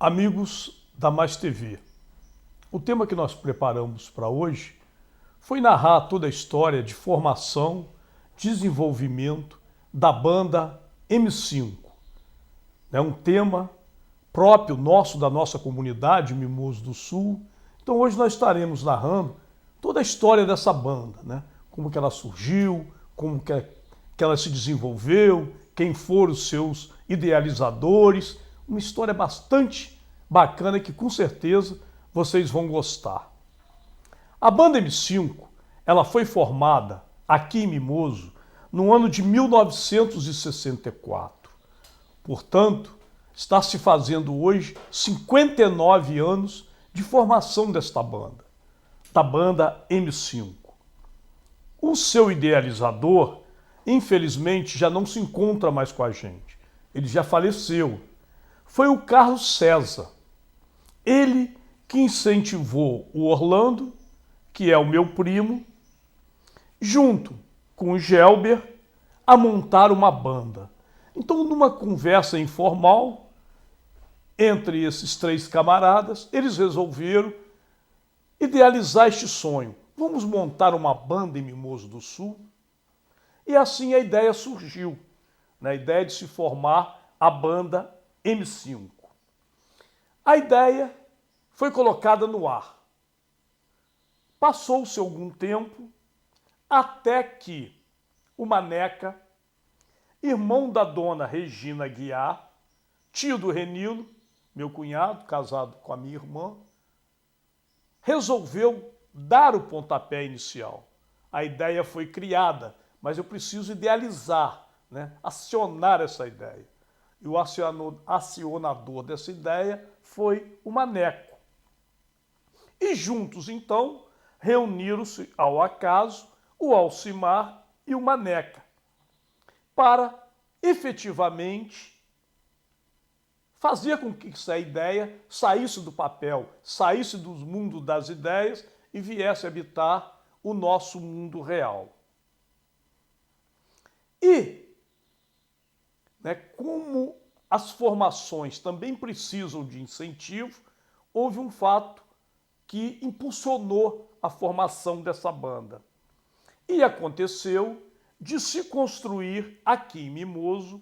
Amigos da Mais TV, o tema que nós preparamos para hoje foi narrar toda a história de formação, desenvolvimento da banda M5. É um tema próprio nosso, da nossa comunidade Mimoso do Sul. Então hoje nós estaremos narrando toda a história dessa banda, né? Como que ela surgiu, como que ela se desenvolveu, quem foram os seus idealizadores. Uma história bastante bacana que com certeza vocês vão gostar. A banda M5, ela foi formada aqui em Mimoso no ano de 1964. Portanto, está se fazendo hoje 59 anos de formação desta banda, da banda M5. O seu idealizador, infelizmente, já não se encontra mais com a gente. Ele já faleceu. Foi o Carlos César. Ele que incentivou o Orlando, que é o meu primo, junto com o Gelber, a montar uma banda. Então, numa conversa informal entre esses três camaradas, eles resolveram idealizar este sonho. Vamos montar uma banda em Mimoso do Sul? E assim a ideia surgiu, a ideia de se formar a banda M5. A ideia foi colocada no ar. Passou-se algum tempo até que o Maneca, irmão da dona Regina Guiar, tio do Renilo, meu cunhado, casado com a minha irmã, resolveu dar o pontapé inicial. A ideia foi criada, mas eu preciso idealizar, acionar essa ideia. E o acionador dessa ideia foi o Maneco. E juntos, então, reuniram-se ao acaso o Alcimar e o Maneca para, efetivamente, fazer com que essa ideia saísse do papel, saísse do mundo das ideias e viesse habitar o nosso mundo real. E, como as formações também precisam de incentivo, houve um fato que impulsionou a formação dessa banda. E aconteceu de se construir aqui em Mimoso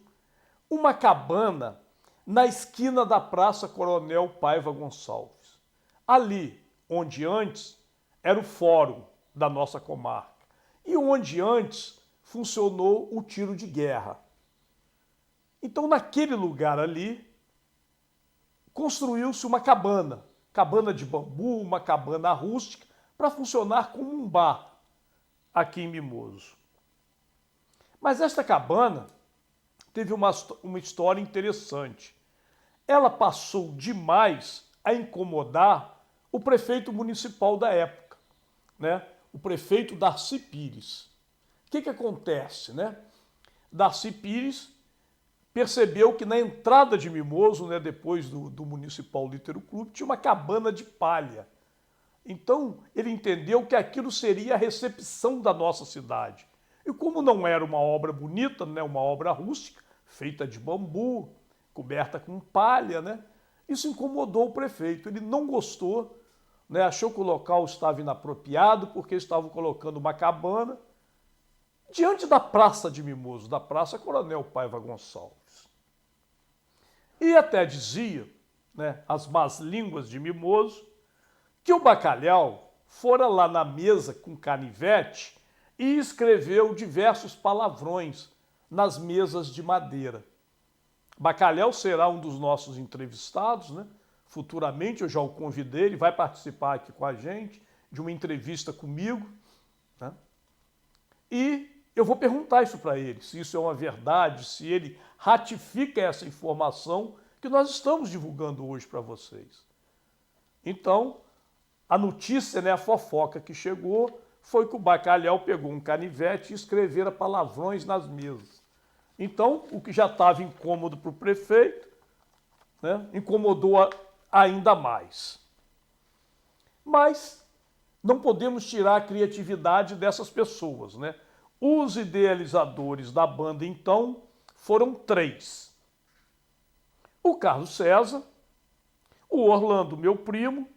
uma cabana na esquina da Praça Coronel Paiva Gonçalves. Ali, onde antes era o fórum da nossa comarca e onde antes funcionou o tiro de guerra. Então, naquele lugar ali, construiu-se uma cabana de bambu, uma cabana rústica, para funcionar como um bar aqui em Mimoso. Mas esta cabana teve uma história interessante. Ela passou demais a incomodar o prefeito municipal da época, o prefeito Darcy Pires. O que acontece? Darcy Pires percebeu que na entrada de Mimoso, depois do Municipal Litero Clube, tinha uma cabana de palha. Então, ele entendeu que aquilo seria a recepção da nossa cidade. E como não era uma obra bonita, uma obra rústica, feita de bambu, coberta com palha, isso incomodou o prefeito. Ele não gostou, achou que o local estava inapropriado, porque estavam colocando uma cabana diante da Praça de Mimoso, da Praça Coronel Paiva Gonçalves. E até dizia, as más línguas de Mimoso, que o Bacalhau fora lá na mesa com canivete e escreveu diversos palavrões nas mesas de madeira. Bacalhau será um dos nossos entrevistados, Futuramente eu já o convidei, ele vai participar aqui com a gente de uma entrevista comigo, E eu vou perguntar isso para ele, se isso é uma verdade, se ele ratifica essa informação que nós estamos divulgando hoje para vocês. Então, a notícia, a fofoca que chegou, foi que o Bacalhau pegou um canivete e escrevera palavrões nas mesas. Então, o que já estava incômodo para o prefeito, incomodou ainda mais. Mas não podemos tirar a criatividade dessas pessoas, Os idealizadores da banda, então, foram três. O Carlos César, o Orlando, meu primo,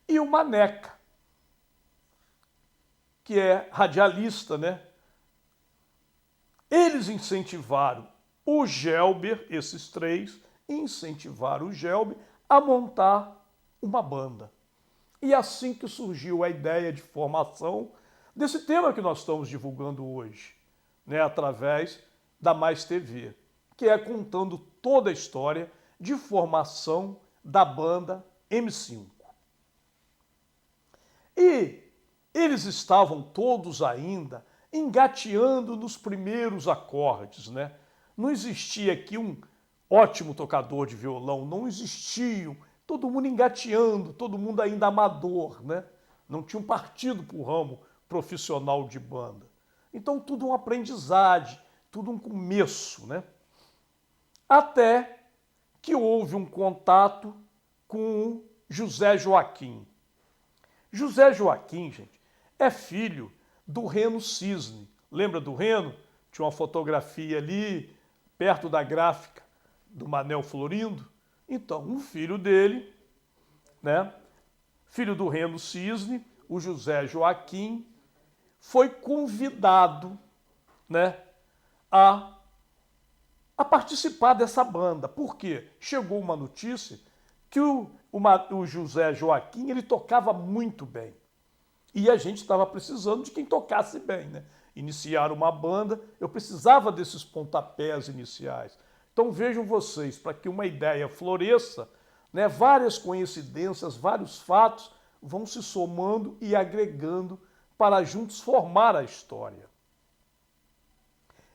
e o Maneca, que é radialista, né? Eles incentivaram o Gelber, esses três, incentivaram o Gelber a montar uma banda. E assim que surgiu a ideia de formação desse tema que nós estamos divulgando hoje, né, através da Mais TV, que é contando toda a história de formação da banda M5. E eles estavam todos ainda engateando nos primeiros acordes, né? Não existia aqui um ótimo tocador de violão, não existiam, todo mundo engateando, todo mundo ainda amador, né? Não tinha um partido para o ramo profissional de banda. Então tudo um aprendizagem, tudo um começo, né? Até que houve um contato com o José Joaquim. José Joaquim, gente, é filho do Reno Cisne. Lembra do Reno? Tinha uma fotografia ali, perto da gráfica do Manel Florindo. Então, um filho dele, né, filho do Reno Cisne, o José Joaquim, foi convidado, né, a participar dessa banda. Por quê? Chegou uma notícia que o José Joaquim ele tocava muito bem. E a gente estava precisando de quem tocasse bem, né? Iniciar uma banda, eu precisava desses pontapés iniciais. Então vejam vocês, para que uma ideia floresça, né, várias coincidências, vários fatos vão se somando e agregando para juntos formar a história.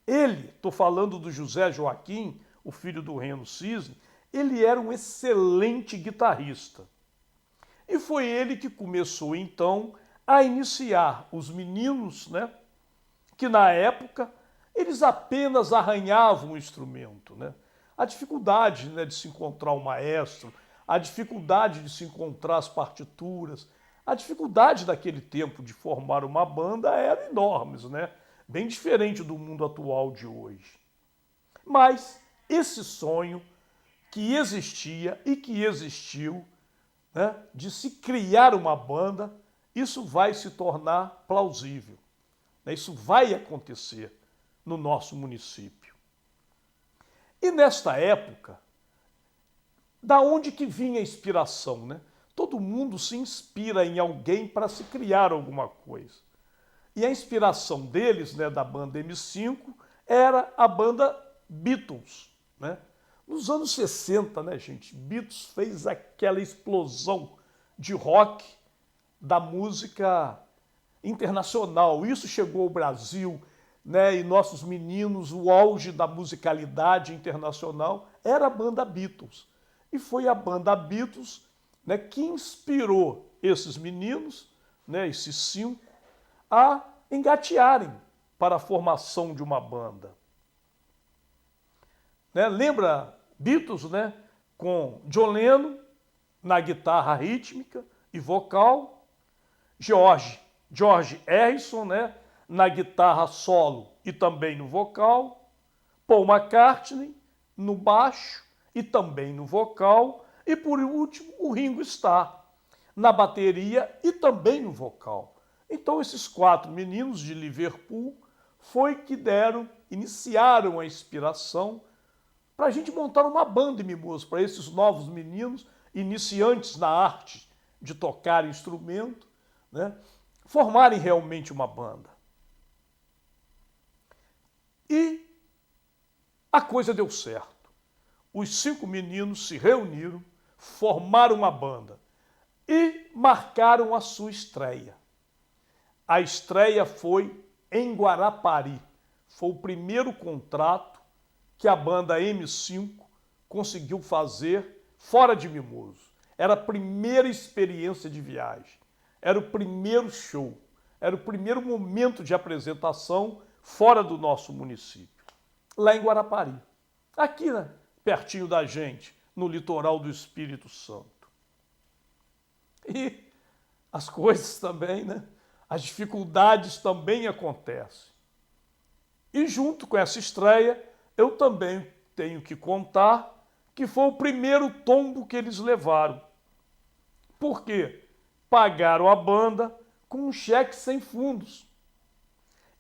Ele, estou falando do José Joaquim, o filho do Reno Cisne, ele era um excelente guitarrista. E foi ele que começou, então, a iniciar os meninos, né, que na época eles apenas arranhavam o instrumento, né? A dificuldade, né, de se encontrar um maestro, a dificuldade de se encontrar as partituras, a dificuldade daquele tempo de formar uma banda eram enormes, né? Bem diferente do mundo atual de hoje. Mas esse sonho que existia e que existiu, né, de se criar uma banda, isso vai se tornar plausível. Né? Isso vai acontecer no nosso município. E nesta época, da onde que vinha a inspiração, né? Todo mundo se inspira em alguém para se criar alguma coisa. E a inspiração deles, né, da banda M5, era a banda Beatles, né? Nos anos 60, né, gente, Beatles fez aquela explosão de rock da música internacional. Isso chegou ao Brasil, né, e nossos meninos, o auge da musicalidade internacional era a banda Beatles. E foi a banda Beatles, né, que inspirou esses meninos, né, esses 5, a engatearem para a formação de uma banda. Né, lembra Beatles, né, com John Lennon na guitarra rítmica e vocal, George Harrison, né, na guitarra solo e também no vocal, Paul McCartney no baixo e também no vocal, e por último o Ringo Starr na bateria e também no vocal. Então esses 4 meninos de Liverpool foi que iniciaram a inspiração para a gente montar uma banda em Mimoso, para esses novos meninos, iniciantes na arte de tocar instrumento, né, formarem realmente uma banda. E a coisa deu certo. Os 5 meninos se reuniram, formaram uma banda e marcaram a sua estreia. A estreia foi em Guarapari. Foi o primeiro contrato que a banda M5 conseguiu fazer fora de Mimoso. Era a primeira experiência de viagem. Era o primeiro show. Era o primeiro momento de apresentação fora do nosso município. Lá em Guarapari. Aqui, né, pertinho da gente, no litoral do Espírito Santo. E as coisas também, né? As dificuldades também acontecem. E junto com essa estreia, eu também tenho que contar que foi o primeiro tombo que eles levaram. Por quê? Pagaram a banda com um cheque sem fundos.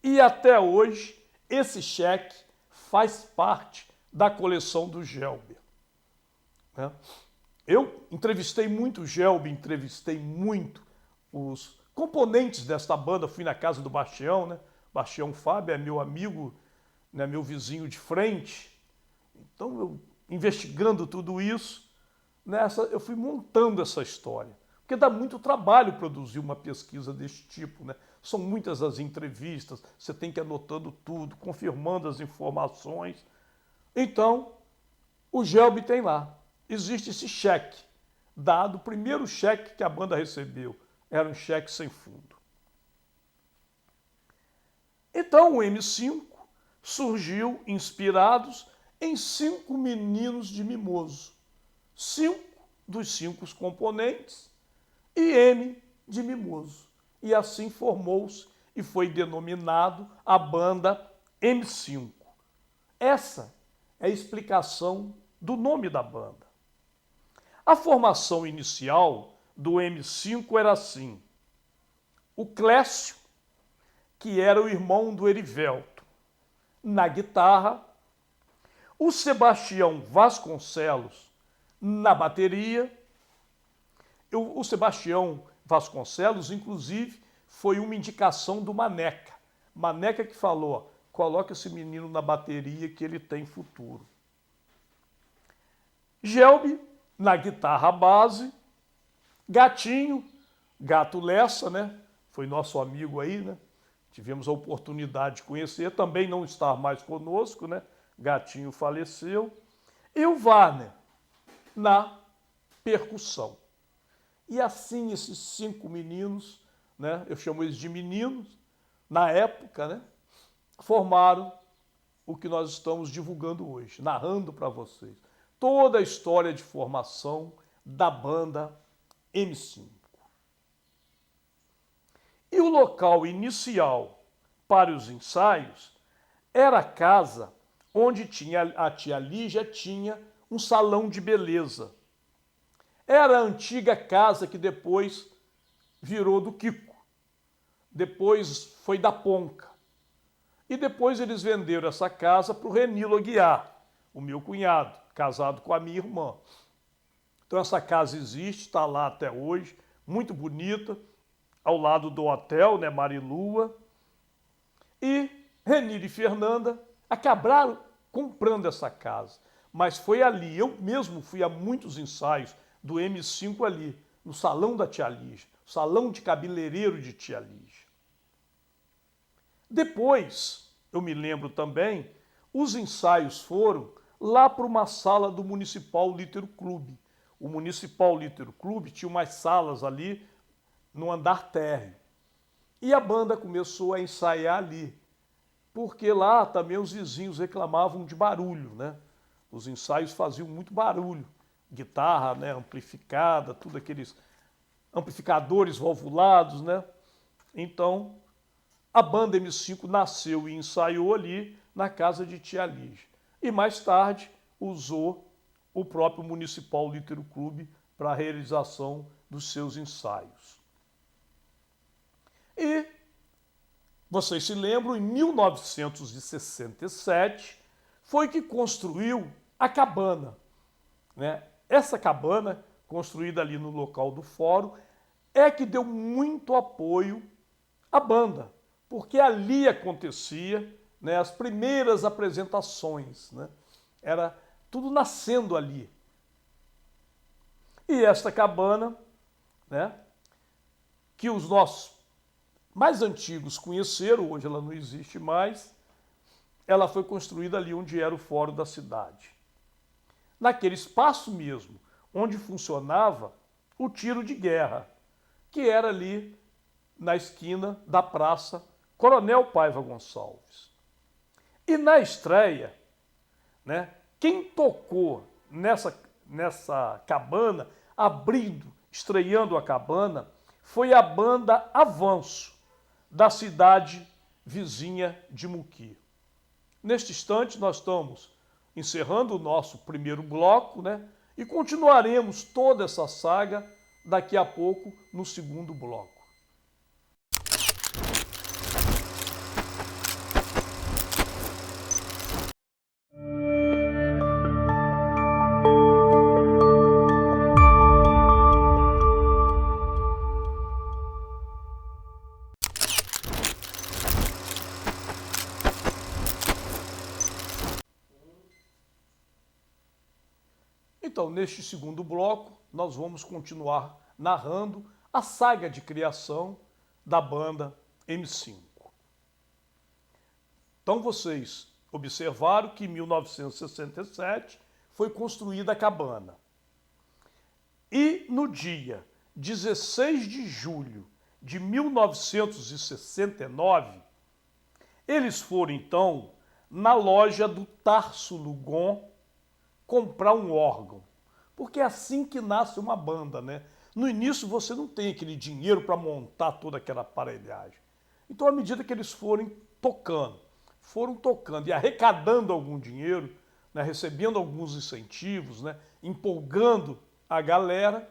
E até hoje, esse cheque faz parte da coleção do Gelbi. Né? Eu entrevistei muito o Gelbi, entrevistei muito os componentes desta banda, fui na casa do Bastião, né? Bastião Fábio é meu amigo, né? Meu vizinho de frente. Então, eu investigando tudo isso, eu fui montando essa história. Porque dá muito trabalho produzir uma pesquisa desse tipo, né? São muitas as entrevistas, você tem que ir anotando tudo, confirmando as informações. Então, o Gelbi tem lá. Existe esse cheque dado, o primeiro cheque que a banda recebeu era um cheque sem fundo. Então, o M5 surgiu inspirados em 5 meninos de Mimoso. 5 dos 5 componentes e M de Mimoso. E assim formou-se e foi denominado a banda M5. Essa é a explicação do nome da banda. A formação inicial do M5 era assim: o Clécio, que era o irmão do Erivelto, na guitarra, o Sebastião Vasconcelos na bateria. O Sebastião Vasconcelos, inclusive, foi uma indicação do Maneca. Maneca que falou: coloca esse menino na bateria que ele tem futuro. Gelbi na guitarra base, Gatinho, Gato Lessa, né? Foi nosso amigo aí, né? Tivemos a oportunidade de conhecer, também não está mais conosco, né? Gatinho faleceu. E o Wagner na percussão. E assim esses 5 meninos, né? Eu chamo eles de meninos, na época, né? Formaram o que nós estamos divulgando hoje, narrando para vocês toda a história de formação da banda M5. E o local inicial para os ensaios era a casa onde a tia Lígia tinha um salão de beleza. Era a antiga casa que depois virou do Kiko. Depois foi da Ponca. E depois eles venderam essa casa para o Renilo Aguiar, o meu cunhado, casado com a minha irmã. Então essa casa existe, está lá até hoje, muito bonita, ao lado do hotel, né, Marilua. E Renilo e Fernanda acabaram comprando essa casa. Mas foi ali, eu mesmo fui a muitos ensaios do M5 ali, no salão da tia Lígia, salão de cabeleireiro de tia Lígia. Depois, eu me lembro também, os ensaios foram lá para uma sala do Municipal Lítero Clube. O Municipal Lítero Clube tinha umas salas ali no andar térreo. E a banda começou a ensaiar ali, porque lá também os vizinhos reclamavam de barulho, né? Os ensaios faziam muito barulho. Guitarra, né, amplificada, tudo aqueles amplificadores valvulados, né? Então, a banda M5 nasceu e ensaiou ali na casa de tia Lígia. E mais tarde usou o próprio Municipal Lítero Clube para a realização dos seus ensaios. E vocês se lembram, em 1967 foi que construiu a cabana, né? Essa cabana, construída ali no local do fórum, é que deu muito apoio à banda, porque ali acontecia, né, as primeiras apresentações, né? Era tudo nascendo ali. E esta cabana, né, que os nossos mais antigos conheceram, hoje ela não existe mais, ela foi construída ali onde era o fórum da cidade. Naquele espaço mesmo, onde funcionava o tiro de guerra, que era ali na esquina da Praça Coronel Paiva Gonçalves. E na estreia, né, quem tocou nessa cabana, estreando a cabana, foi a banda Avanço, da cidade vizinha de Muqui. Neste instante, nós estamos encerrando o nosso primeiro bloco, né? E continuaremos toda essa saga daqui a pouco no segundo bloco. Então, neste segundo bloco, nós vamos continuar narrando a saga de criação da banda M5. Então, vocês observaram que em 1967 foi construída a cabana. E no dia 16 de julho de 1969, eles foram, então, na loja do Tarso Lugon comprar um órgão. Porque é assim que nasce uma banda, né? No início você não tem aquele dinheiro para montar toda aquela aparelhagem. Então, à medida que eles foram tocando e arrecadando algum dinheiro, né, recebendo alguns incentivos, né, empolgando a galera,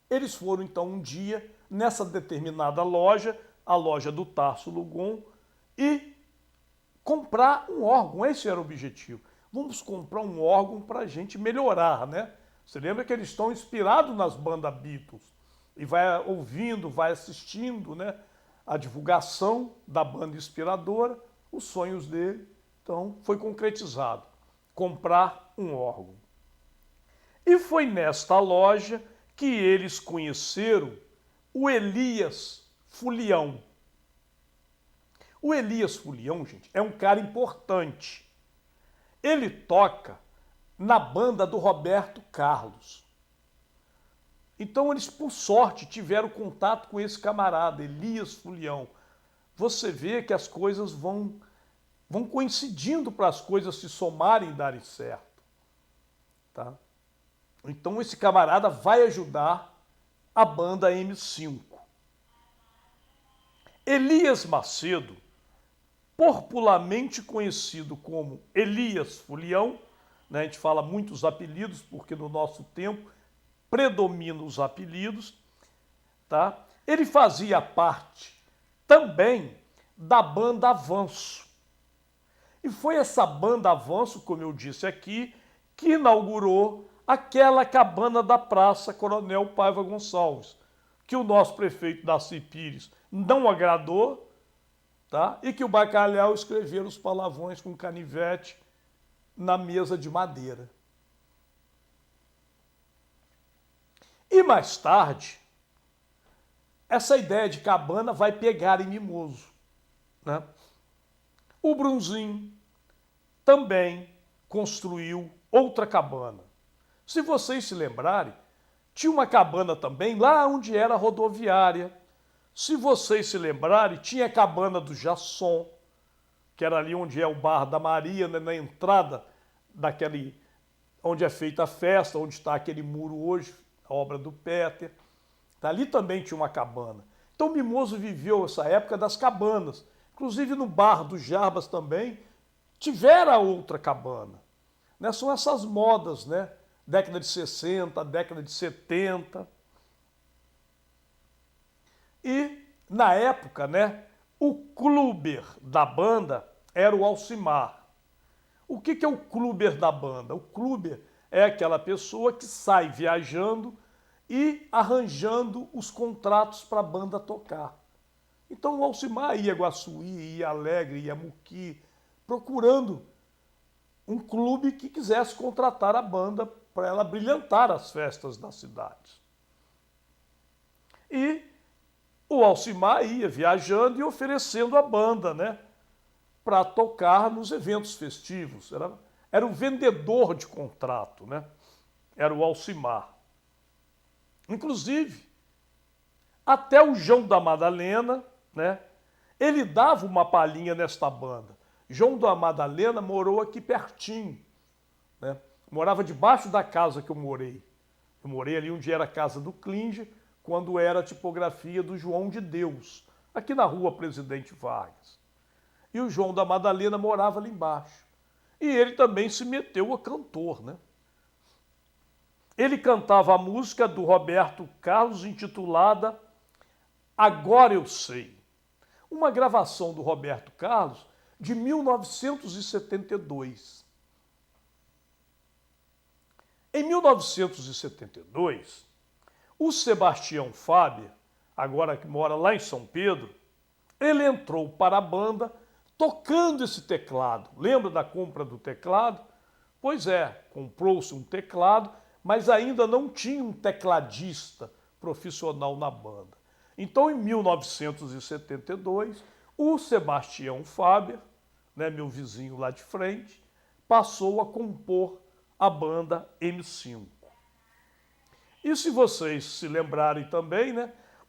eles foram então um dia nessa determinada loja, a loja do Tarso Lugon, e comprar um órgão. Esse era o objetivo. Vamos comprar um órgão para a gente melhorar, né? Você lembra que eles estão inspirados nas bandas Beatles e vai ouvindo, vai assistindo, né, a divulgação da banda inspiradora, os sonhos dele. Então, foi concretizado, comprar um órgão. E foi nesta loja que eles conheceram o Elias Fulião. O Elias Fulião, gente, é um cara importante. Ele toca na banda do Roberto Carlos. Então eles, por sorte, tiveram contato com esse camarada, Elias Fulião. Você vê que as coisas vão coincidindo para as coisas se somarem e darem certo. Tá? Então esse camarada vai ajudar a banda M5. Elias Macedo, popularmente conhecido como Elias Fulião, né? A gente fala muitos apelidos, porque no nosso tempo predominam os apelidos, tá? Ele fazia parte também da banda Avanço. E foi essa banda Avanço, como eu disse aqui, que inaugurou aquela cabana da Praça Coronel Paiva Gonçalves, que o nosso prefeito Darcy Pires não agradou, tá? E que o Bacalhau escreveu os palavrões com canivete na mesa de madeira. E mais tarde, essa ideia de cabana vai pegar em Mimoso, né? O Brunzinho também construiu outra cabana. Se vocês se lembrarem, tinha uma cabana também lá onde era a rodoviária. Se vocês se lembrarem, tinha a cabana do Jasson, que era ali onde é o Bar da Maria, né, na entrada daquele, onde é feita a festa, onde está aquele muro hoje, a obra do Peter. Ali também tinha uma cabana. Então Mimoso viveu essa época das cabanas. Inclusive no Bar do Jarbas também tivera outra cabana. Né? São essas modas, né? Década de 60, década de 70. E, na época, né, o cluber da banda era o Alcimar. O que é o cluber da banda? O cluber é aquela pessoa que sai viajando e arranjando os contratos para a banda tocar. Então o Alcimar ia a Guaçuí, ia a Alegre, ia a Muqui, procurando um clube que quisesse contratar a banda para ela brilhantar as festas das cidades. E o Alcimar ia viajando e oferecendo a banda, né, para tocar nos eventos festivos. Era o vendedor de contrato, né? Era o Alcimar. Inclusive, até o João da Madalena, né, ele dava uma palhinha nesta banda. João da Madalena morou aqui pertinho, né? Morava debaixo da casa que eu morei. Eu morei ali onde era a casa do Klinger, quando era a tipografia do João de Deus, aqui na rua Presidente Vargas. E o João da Madalena morava ali embaixo. E ele também se meteu a cantor, né? ele cantava a música do Roberto Carlos intitulada Agora Eu Sei. Uma gravação do Roberto Carlos de 1972. Em 1972, o Sebastião Faber, agora que mora lá em São Pedro, ele entrou para a banda tocando esse teclado. Lembra da compra do teclado? Pois é, comprou-se um teclado, mas ainda não tinha um tecladista profissional na banda. Então, em 1972, o Sebastião Faber, meu vizinho lá de frente, passou a compor a banda M5. E se vocês se lembrarem também,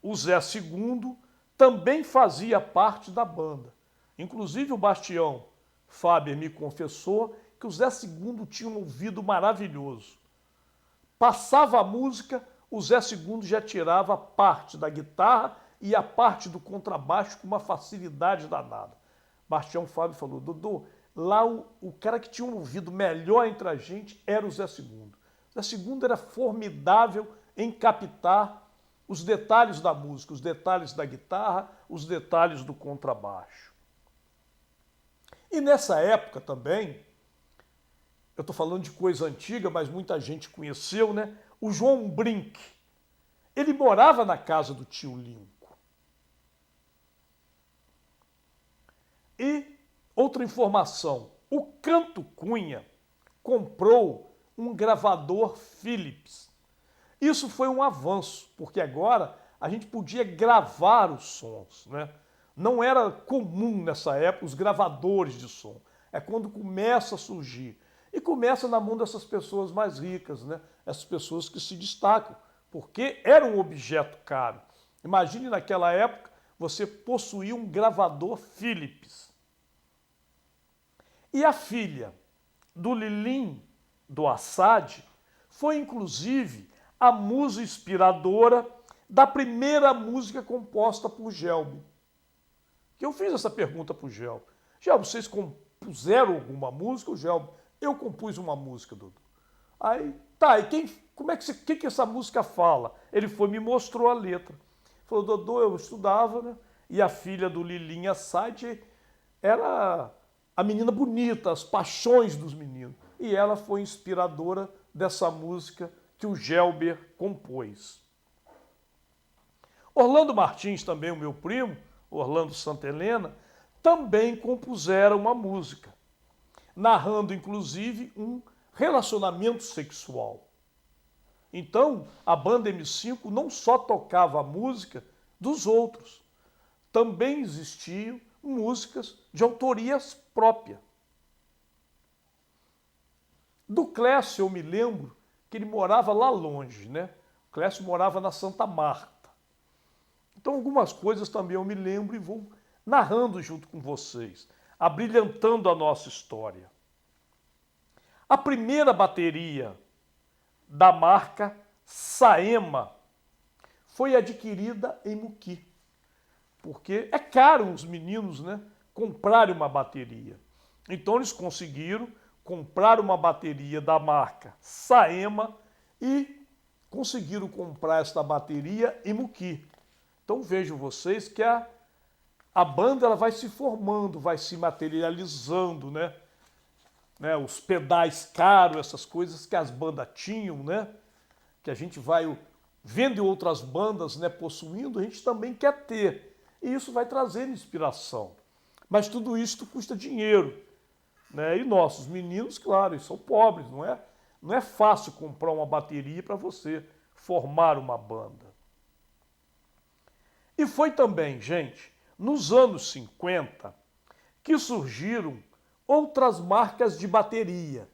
o Zé II também fazia parte da banda. Inclusive o Bastião Faber me confessou que o Zé II tinha um ouvido maravilhoso. Passava a música, o Zé II já tirava parte da guitarra e a parte do contrabaixo com uma facilidade danada. Bastião Faber falou, Dodô, lá o cara que tinha um ouvido melhor entre a gente era o Zé II. O Zé II era formidável em captar os detalhes da música, os detalhes da guitarra, os detalhes do contrabaixo. E nessa época também, eu estou falando de coisa antiga, mas muita gente conheceu, o João Brink. Ele morava na casa do tio Linco. E outra informação, o Canto Cunha comprou um gravador Philips. Isso foi um avanço, porque agora a gente podia gravar os sons, Não era comum nessa época os gravadores de som. É quando começa a surgir. E começa na mão dessas pessoas mais ricas, Essas pessoas que se destacam, porque era um objeto caro. Imagine naquela época você possuir um gravador Philips. E a filha do Lilim do Assad foi inclusive a musa inspiradora da primeira música composta por Gelbi. Que eu fiz essa pergunta para o Gelbi. Gelbi, vocês compuseram alguma música? O Gelbi, eu compus uma música, Dudu. Aí, tá, e que essa música fala? Ele foi me mostrou a letra. Falou, Dodô, eu estudava, e a filha do Lilim Assad era a menina bonita, as paixões dos meninos. E ela foi inspiradora dessa música que o Gelber compôs. Orlando Martins, também o meu primo, Orlando Santa Helena, também compuseram uma música, narrando inclusive um relacionamento sexual. Então, a banda M5 não só tocava a música dos outros, também existiam músicas de autoria própria. Do Clécio eu me lembro que ele morava lá longe, O Clécio morava na Santa Marta. Então algumas coisas também eu me lembro e vou narrando junto com vocês, abrilhantando a nossa história. A primeira bateria da marca Saema foi adquirida em Muqui, porque é caro os meninos, comprarem uma bateria. Então eles conseguiram comprar uma bateria da marca Saema e conseguiram comprar esta bateria em Muqui. Então vejam vocês que a banda ela vai se formando, vai se materializando, Os pedais caros, essas coisas que as bandas tinham, Que a gente vai vendo outras bandas, possuindo, a gente também quer ter. E isso vai trazer inspiração. Mas tudo isso custa dinheiro, E nossos meninos, claro, eles são pobres, não é? Não é fácil comprar uma bateria para você formar uma banda. E foi também, gente, nos anos 50, que surgiram outras marcas de bateria,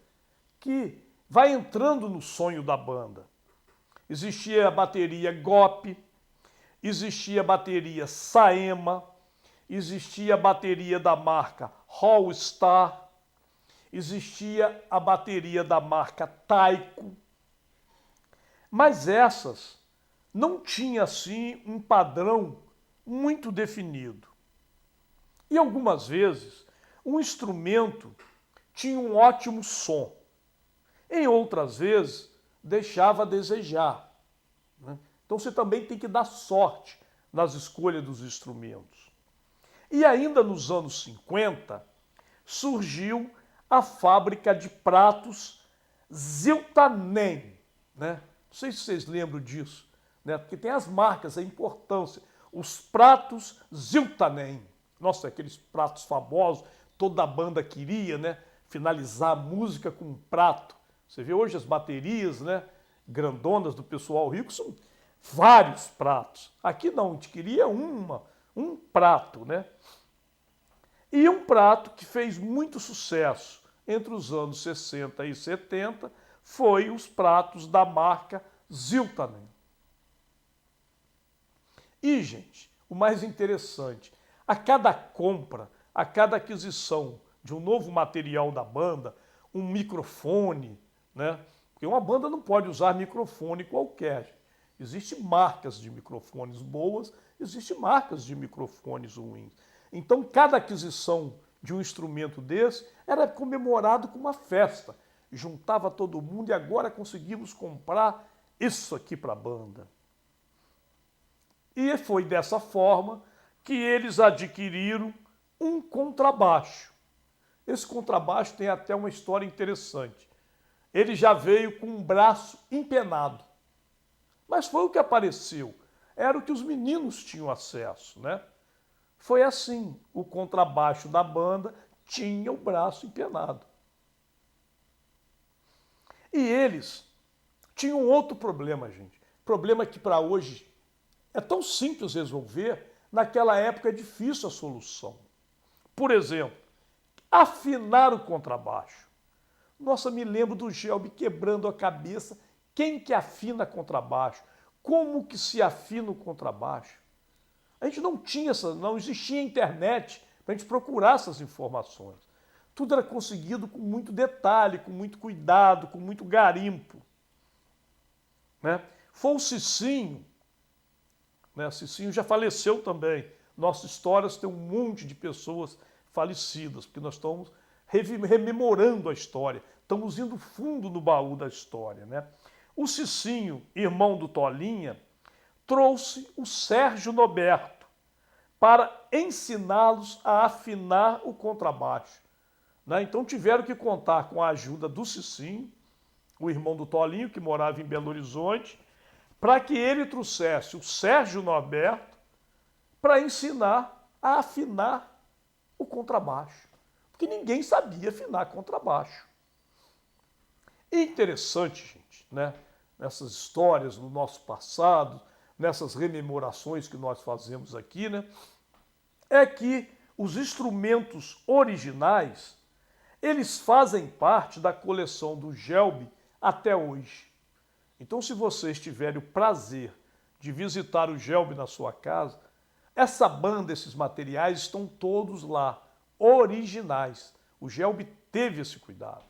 que vai entrando no sonho da banda. Existia a bateria GOP, existia a bateria Saema, existia a bateria da marca All-Star, existia a bateria da marca Taiko, mas essas não tinham assim um padrão muito definido. E algumas vezes um instrumento tinha um ótimo som. Em outras vezes deixava a desejar, né? Então você também tem que dar sorte nas escolhas dos instrumentos. E ainda nos anos 50, surgiu a fábrica de pratos Ziltanen, né? Não sei se vocês lembram disso, né? Porque tem as marcas, a importância. Os pratos Ziltanen. Nossa, aqueles pratos famosos, toda a banda queria, né? Finalizar a música com um prato. Você vê hoje as baterias, né? Grandonas do pessoal rico, são vários pratos. Aqui não, a gente queria um prato, né? E um prato que fez muito sucesso entre os anos 60 e 70 foi os pratos da marca Ziltanen. E, gente, o mais interessante, a cada compra, a cada aquisição de um novo material da banda, um microfone, né? Porque uma banda não pode usar microfone qualquer. Existem marcas de microfones boas, existem marcas de microfones ruins. Então, cada aquisição de um instrumento desse era comemorado com uma festa. Juntava todo mundo e agora conseguimos comprar isso aqui para a banda. E foi dessa forma que eles adquiriram um contrabaixo. Esse contrabaixo tem até uma história interessante. Ele já veio com um braço empenado. Mas foi o que apareceu. Era o que os meninos tinham acesso, né? Foi assim, o contrabaixo da banda tinha o braço empenado. E eles tinham outro problema, gente. Problema que para hoje é tão simples resolver, naquela época é difícil a solução. Por exemplo, afinar o contrabaixo. Nossa, me lembro do Gelbi quebrando a cabeça. Quem que afina contrabaixo? Como que se afina o contrabaixo? A gente não tinha não existia internet para a gente procurar essas informações. Tudo era conseguido com muito detalhe, com muito cuidado, com muito garimpo, né? Foi o Cicinho, né? Cicinho já faleceu também. Nossas histórias tem um monte de pessoas falecidas, porque nós estamos rememorando a história, estamos indo fundo no baú da história, né? O Cicinho, irmão do Tolinha, trouxe o Sérgio Noberto para ensiná-los a afinar o contrabaixo, né? Então tiveram que contar com a ajuda do Cicinho, o irmão do Tolinho, que morava em Belo Horizonte, para que ele trouxesse o Sérgio Noberto para ensinar a afinar o contrabaixo. Porque ninguém sabia afinar contrabaixo. E interessante, gente, né? Nessas histórias no nosso passado, nessas rememorações que nós fazemos aqui, né? É que os instrumentos originais, eles fazem parte da coleção do Gelbi até hoje. Então, se vocês tiverem o prazer de visitar o Gelbi na sua casa, essa banda, esses materiais estão todos lá, originais. O Gelbi teve esse cuidado,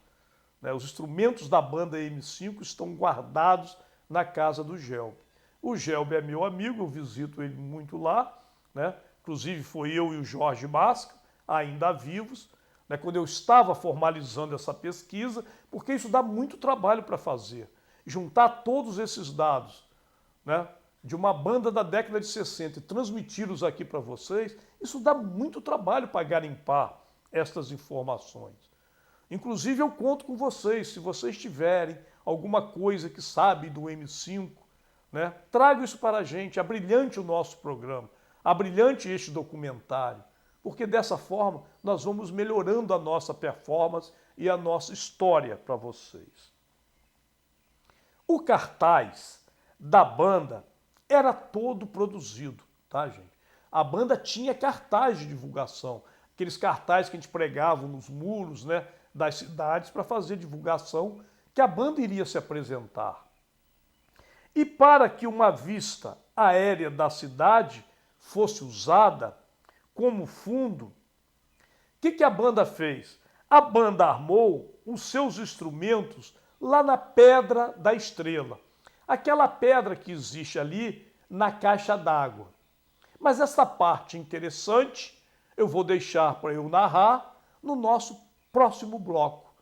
né? Os instrumentos da banda M5 estão guardados na casa do Gelbi. O Gelbi é meu amigo, eu visito ele muito lá, né? Inclusive foi eu e o Jorge Masca, ainda vivos, né? Quando eu estava formalizando essa pesquisa, porque isso dá muito trabalho para fazer. Juntar todos esses dados, né, de uma banda da década de 60 e transmiti-los aqui para vocês, isso dá muito trabalho para garimpar estas informações. Inclusive eu conto com vocês, se vocês tiverem alguma coisa que sabe do M5, né, traga isso para a gente, abrilhante o nosso programa, abrilhante este documentário, porque dessa forma nós vamos melhorando a nossa performance e a nossa história para vocês. O cartaz da banda era todo produzido, tá, gente? A banda tinha cartaz de divulgação, aqueles cartazes que a gente pregava nos muros, né, das cidades para fazer divulgação que a banda iria se apresentar. E para que uma vista aérea da cidade fosse usada como fundo, o que a banda fez? A banda armou os seus instrumentos lá na Pedra da Estrela, aquela pedra que existe ali na caixa d'água. Mas essa parte interessante eu vou deixar para eu narrar no nosso próximo bloco,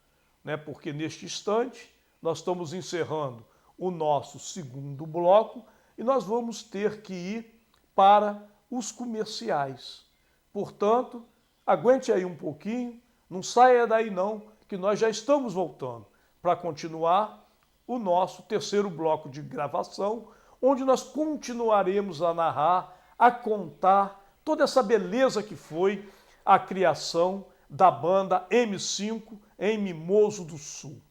né? Porque neste instante nós estamos encerrando o nosso segundo bloco e nós vamos ter que ir para os comerciais. Portanto, aguente aí um pouquinho, não saia daí não, que nós já estamos voltando para continuar o nosso terceiro bloco de gravação, onde nós continuaremos a narrar, a contar toda essa beleza que foi a criação da banda M5 em Mimoso do Sul.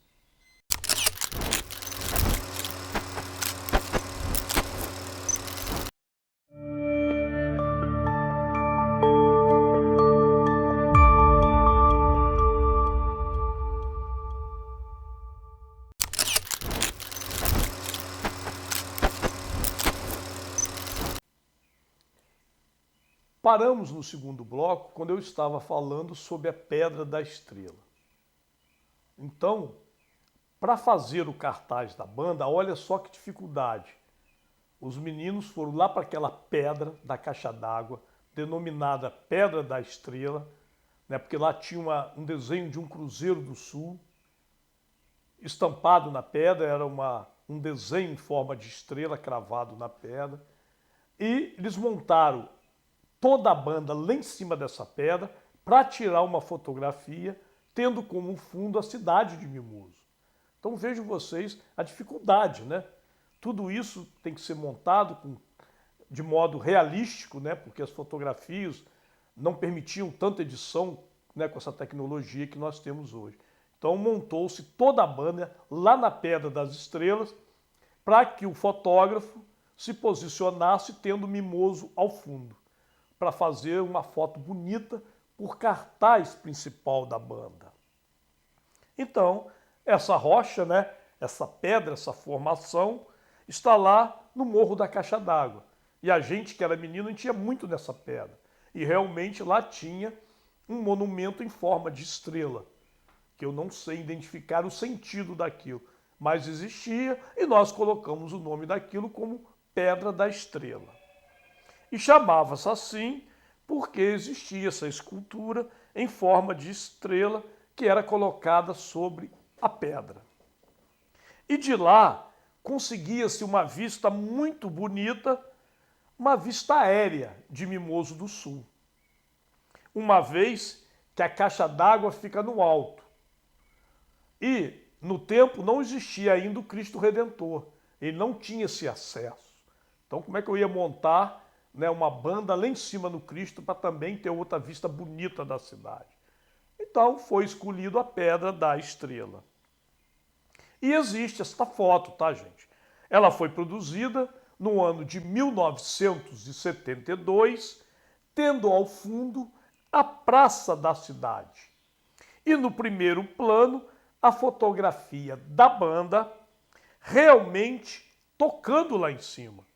Paramos no segundo bloco quando eu estava falando sobre a Pedra da Estrela. Então, para fazer o cartaz da banda, olha só que dificuldade. Os meninos foram lá para aquela pedra da caixa d'água, denominada Pedra da Estrela, né, porque lá tinha um desenho de um Cruzeiro do Sul, estampado na pedra, era um desenho em forma de estrela cravado na pedra, e eles montaram toda a banda lá em cima dessa pedra para tirar uma fotografia, tendo como fundo a cidade de Mimoso. Então vejam vocês a dificuldade, né? Tudo isso tem que ser montado de modo realístico, né? Porque as fotografias não permitiam tanta edição, né, com essa tecnologia que nós temos hoje. Então montou-se toda a banda lá na Pedra das Estrelas para que o fotógrafo se posicionasse tendo Mimoso ao fundo, para fazer uma foto bonita por cartaz principal da banda. Então, essa rocha, né, essa pedra, essa formação, está lá no Morro da Caixa d'Água. E a gente que era menino, a gente ia muito nessa pedra. E realmente lá tinha um monumento em forma de estrela, que eu não sei identificar o sentido daquilo, mas existia e nós colocamos o nome daquilo como Pedra da Estrela. E chamava-se assim porque existia essa escultura em forma de estrela que era colocada sobre a pedra. E de lá conseguia-se uma vista muito bonita, uma vista aérea de Mimoso do Sul. Uma vez que a caixa d'água fica no alto. E no tempo não existia ainda o Cristo Redentor. Ele não tinha esse acesso. Então como é que eu ia montar, né, uma banda lá em cima no Cristo para também ter outra vista bonita da cidade? Então foi escolhido a Pedra da Estrela. E existe esta foto, tá, gente? Ela foi produzida no ano de 1972, tendo ao fundo a praça da cidade. E no primeiro plano, a fotografia da banda realmente tocando lá em cima.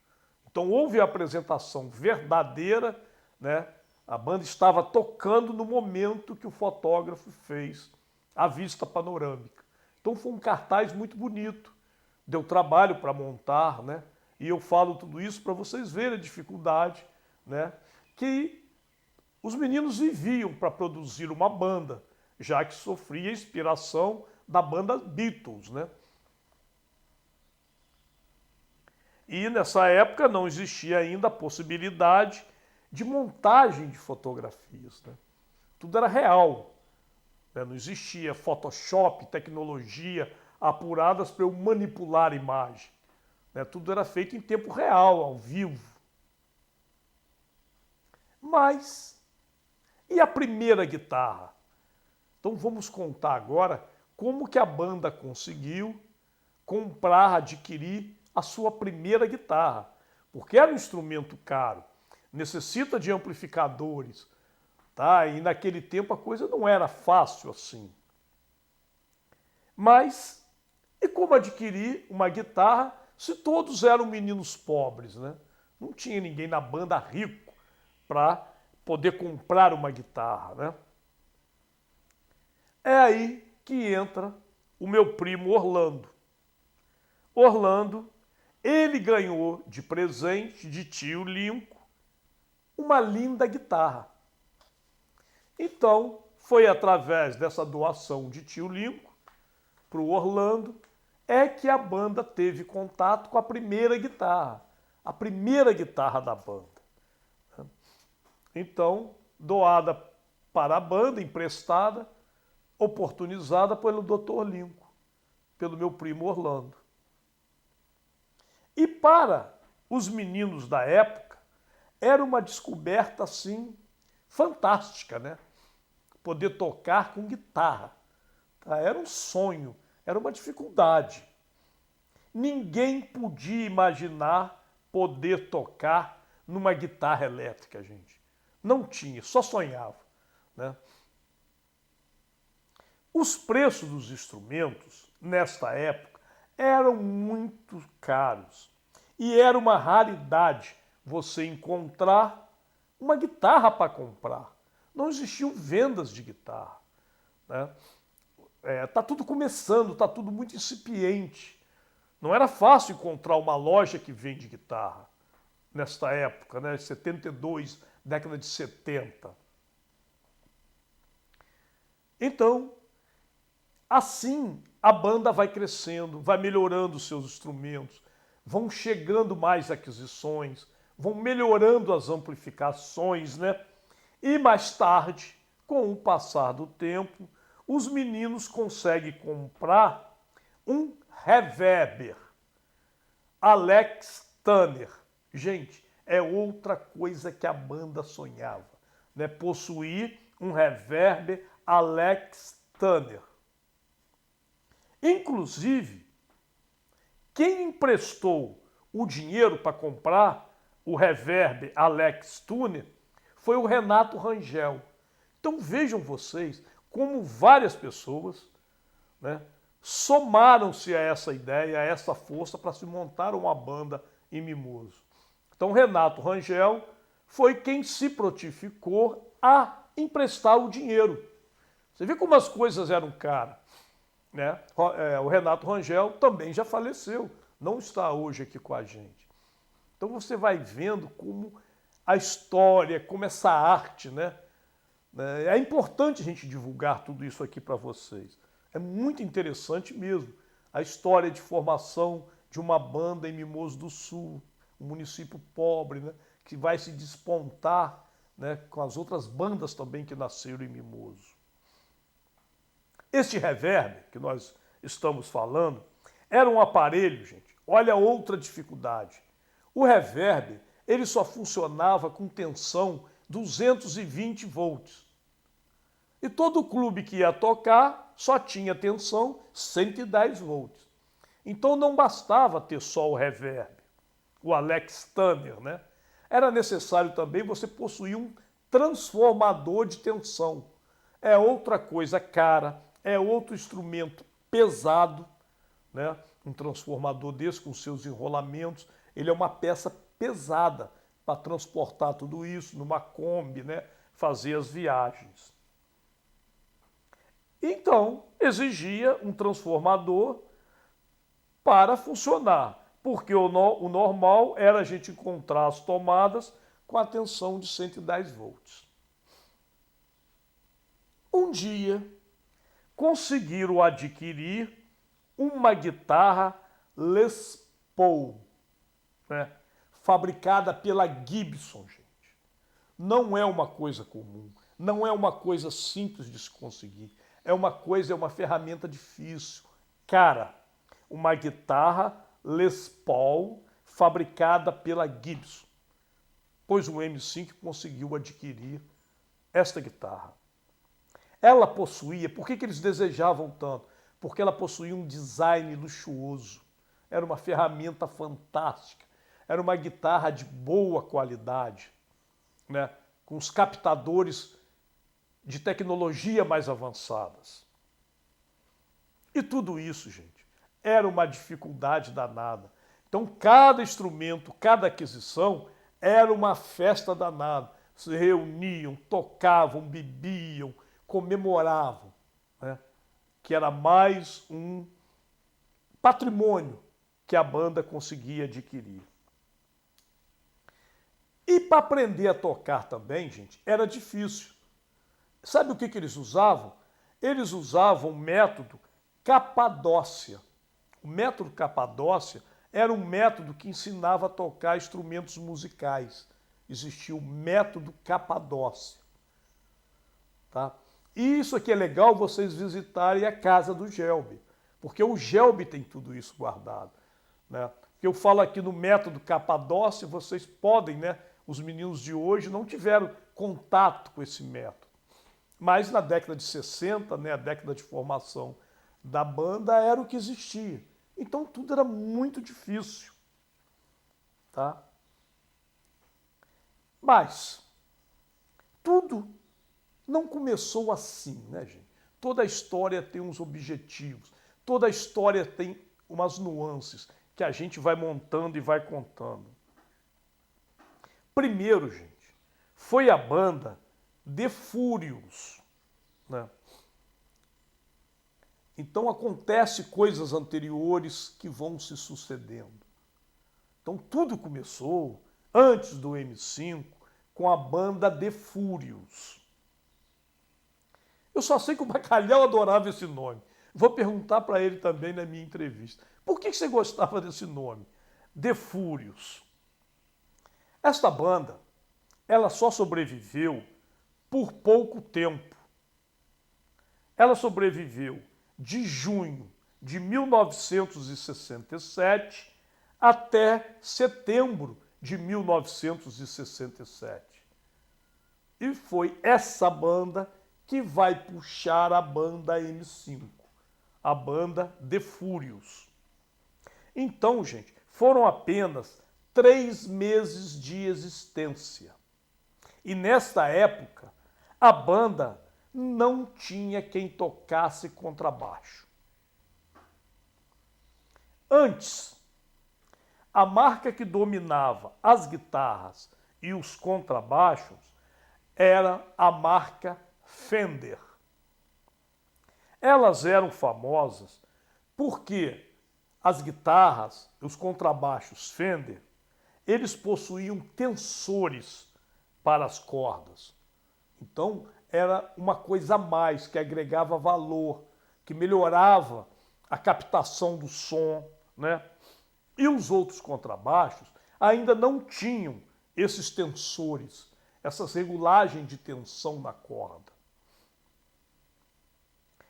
Então houve a apresentação verdadeira, né? A banda estava tocando no momento que o fotógrafo fez a vista panorâmica. Então foi um cartaz muito bonito. Deu trabalho para montar, né? E eu falo tudo isso para vocês verem a dificuldade, né, que os meninos viviam para produzir uma banda, já que sofria inspiração da banda Beatles, né? E nessa época não existia ainda a possibilidade de montagem de fotografias, né? Tudo era real, né? Não existia Photoshop, tecnologia apuradas para eu manipular a imagem, né? Tudo era feito em tempo real, ao vivo. Mas, e a primeira guitarra? Então vamos contar agora como que a banda conseguiu comprar, adquirir a sua primeira guitarra, porque era um instrumento caro, necessita de amplificadores, tá? E naquele tempo a coisa não era fácil assim. Mas, e como adquirir uma guitarra se todos eram meninos pobres, né? Não tinha ninguém na banda rico para poder comprar uma guitarra, né? É aí que entra o meu primo Orlando. Orlando, ele ganhou de presente de tio Linco uma linda guitarra. Então, foi através dessa doação de tio Linco para o Orlando, é que a banda teve contato com a primeira guitarra da banda. Então, doada para a banda, emprestada, oportunizada pelo Dr. Lincoln, pelo meu primo Orlando. E para os meninos da época, era uma descoberta assim fantástica, né? Poder tocar com guitarra. Tá? Era um sonho, era uma dificuldade. Ninguém podia imaginar poder tocar numa guitarra elétrica, gente. Não tinha, só sonhava, né? Os preços dos instrumentos, nesta época, eram muito caros. E era uma raridade você encontrar uma guitarra para comprar. Não existiam vendas de guitarra, né? Tá tudo começando, tá tudo muito incipiente. Não era fácil encontrar uma loja que vende guitarra nesta época, né? 72, década de 70. Então, assim, a banda vai crescendo, vai melhorando os seus instrumentos, vão chegando mais aquisições, vão melhorando as amplificações, né? E mais tarde, com o passar do tempo, os meninos conseguem comprar um reverber Alex Turner. Gente, é outra coisa que a banda sonhava, né? Possuir um reverber Alex Turner. Inclusive, quem emprestou o dinheiro para comprar o reverber Alex Turner foi o Renato Rangel. Então vejam vocês como várias pessoas, né, somaram-se a essa ideia, a essa força para se montar uma banda em Mimoso. Então Renato Rangel foi quem se prontificou a emprestar o dinheiro. Você vê como as coisas eram caras, né? O Renato Rangel também já faleceu, não está hoje aqui com a gente. Então você vai vendo como a história, como essa arte, né? É importante a gente divulgar tudo isso aqui para vocês. É muito interessante mesmo a história de formação de uma banda em Mimoso do Sul, um município pobre, né? Que vai se despontar, né, com as outras bandas também que nasceram em Mimoso. Este reverb que nós estamos falando era um aparelho, gente. Olha outra dificuldade. O reverb, ele só funcionava com tensão 220 volts. E todo clube que ia tocar só tinha tensão 110 volts. Então não bastava ter só o reverb, o Alex Turner, né? Era necessário também você possuir um transformador de tensão. É outra coisa cara, é outro instrumento pesado, né? Um transformador desse com seus enrolamentos, ele é uma peça pesada para transportar tudo isso numa Kombi, né? Fazer as viagens. Então, exigia um transformador para funcionar, porque o normal era a gente encontrar as tomadas com a tensão de 110 volts. Um dia, conseguiram adquirir uma guitarra Les Paul, né? Fabricada pela Gibson, gente. Não é uma coisa comum, não é uma coisa simples de se conseguir. É uma ferramenta difícil. Cara, uma guitarra Les Paul fabricada pela Gibson. Pois o M5 conseguiu adquirir esta guitarra. Ela possuía, por que eles desejavam tanto? Porque ela possuía um design luxuoso. Era uma ferramenta fantástica. Era uma guitarra de boa qualidade, né? Com os captadores de tecnologia mais avançadas. E tudo isso, gente, era uma dificuldade danada. Então, cada instrumento, cada aquisição era uma festa danada. Se reuniam, tocavam, bebiam, comemoravam, né? Que era mais um patrimônio que a banda conseguia adquirir. E para aprender a tocar também, gente, era difícil. Sabe o que eles usavam? Eles usavam o método Capadócia. O método Capadócia era um método que ensinava a tocar instrumentos musicais. Existia o método Capadócia. Tá? E isso aqui é legal vocês visitarem a casa do Gelbi, porque o Gelbi tem tudo isso guardado. Né? Porque eu falo aqui no método Capadócia, vocês podem, né? Os meninos de hoje não tiveram contato com esse método. Mas na década de 60, né, a década de formação da banda, era o que existia. Então tudo era muito difícil. Tá? Mas tudo não começou assim, né, gente? Toda a história tem uns objetivos, toda a história tem umas nuances que a gente vai montando e vai contando. Primeiro, gente, foi a banda The Furious, né? Então acontece coisas anteriores que vão se sucedendo. Então tudo começou antes do M5 com a banda The Furious. Eu só sei que o Bacalhau adorava esse nome. Vou perguntar para ele também na minha entrevista. Por que você gostava desse nome? The Furious. Esta banda, ela só sobreviveu por pouco tempo. Ela sobreviveu de junho de 1967 até setembro de 1967. E foi essa banda que vai puxar a banda M5, a banda The Furious. Então, gente, foram apenas 3 meses de existência. E nesta época, a banda não tinha quem tocasse contrabaixo. Antes, a marca que dominava as guitarras e os contrabaixos era a marca Fender. Elas eram famosas porque as guitarras, os contrabaixos Fender, eles possuíam tensores para as cordas. Então, era uma coisa a mais, que agregava valor, que melhorava a captação do som, né? E os outros contrabaixos ainda não tinham esses tensores, essas regulagens de tensão na corda.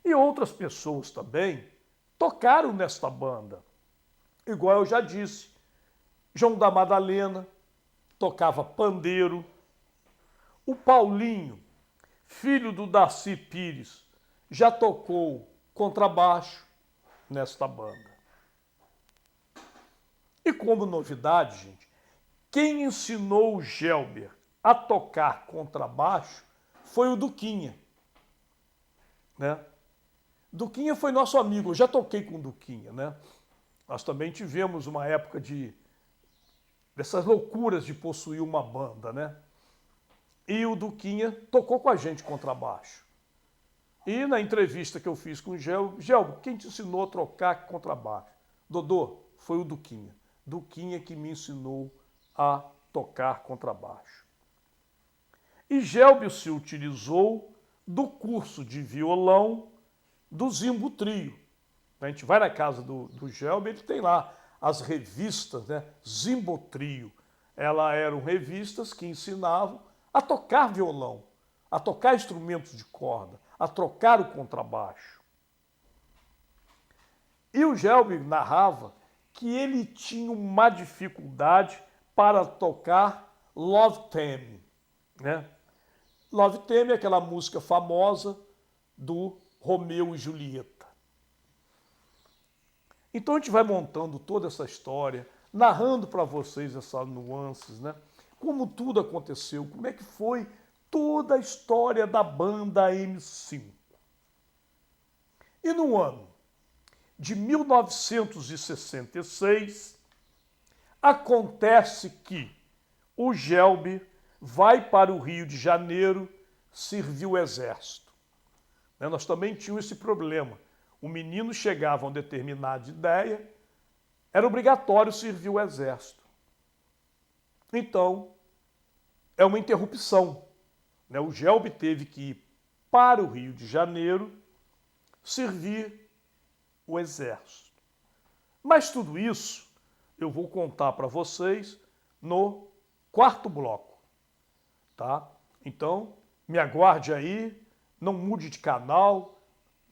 E outras pessoas também tocaram nesta banda. Igual eu já disse, João da Madalena tocava pandeiro, o Paulinho, filho do Darcy Pires, já tocou contrabaixo nesta banda. E como novidade, gente, quem ensinou o Gelber a tocar contrabaixo foi o Duquinha, né? Duquinha foi nosso amigo, eu já toquei com o Duquinha, né? Nós também tivemos uma época dessas loucuras de possuir uma banda, né? E o Duquinha tocou com a gente contrabaixo. E na entrevista que eu fiz com o Gelber, quem te ensinou a tocar contrabaixo? Dodô, foi o Duquinha. Duquinha que me ensinou a tocar contrabaixo. E Gelber se utilizou do curso de violão do Zimbo Trio. A gente vai na casa do Gelber, ele tem lá as revistas, né? Zimbo Trio. Elas eram revistas que ensinavam a tocar violão, a tocar instrumentos de corda, a trocar o contrabaixo. E o Gelber narrava que ele tinha uma dificuldade para tocar Love Theme, né? Love Theme é aquela música famosa do Romeu e Julieta. Então a gente vai montando toda essa história, narrando para vocês essas nuances, né? Como tudo aconteceu, como é que foi toda a história da banda M5. E no ano de 1966, acontece que o Gelber vai para o Rio de Janeiro servir o exército. Nós também tínhamos esse problema. O menino chegava a uma determinada ideia, era obrigatório servir o exército. Então, é uma interrupção. O Gelber teve que ir para o Rio de Janeiro servir o exército. Mas tudo isso eu vou contar para vocês no quarto bloco, tá? Então, me aguarde aí, não mude de canal,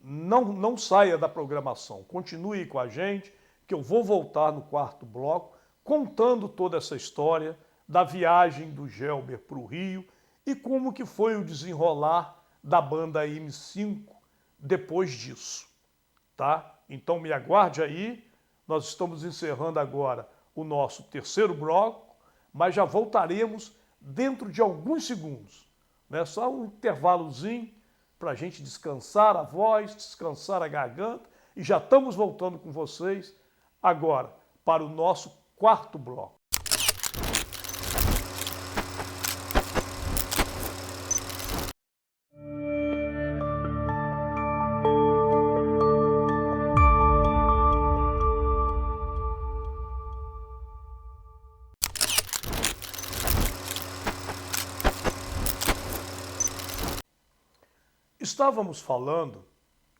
não saia da programação. Continue com a gente, que eu vou voltar no quarto bloco, contando toda essa história da viagem do Gelber para o Rio e como que foi o desenrolar da banda M5 depois disso, tá? Então me aguarde aí, nós estamos encerrando agora o nosso terceiro bloco, mas já voltaremos dentro de alguns segundos, né? Só um intervalozinho para a gente descansar a voz, descansar a garganta e já estamos voltando com vocês agora para o nosso quarto bloco. Estávamos falando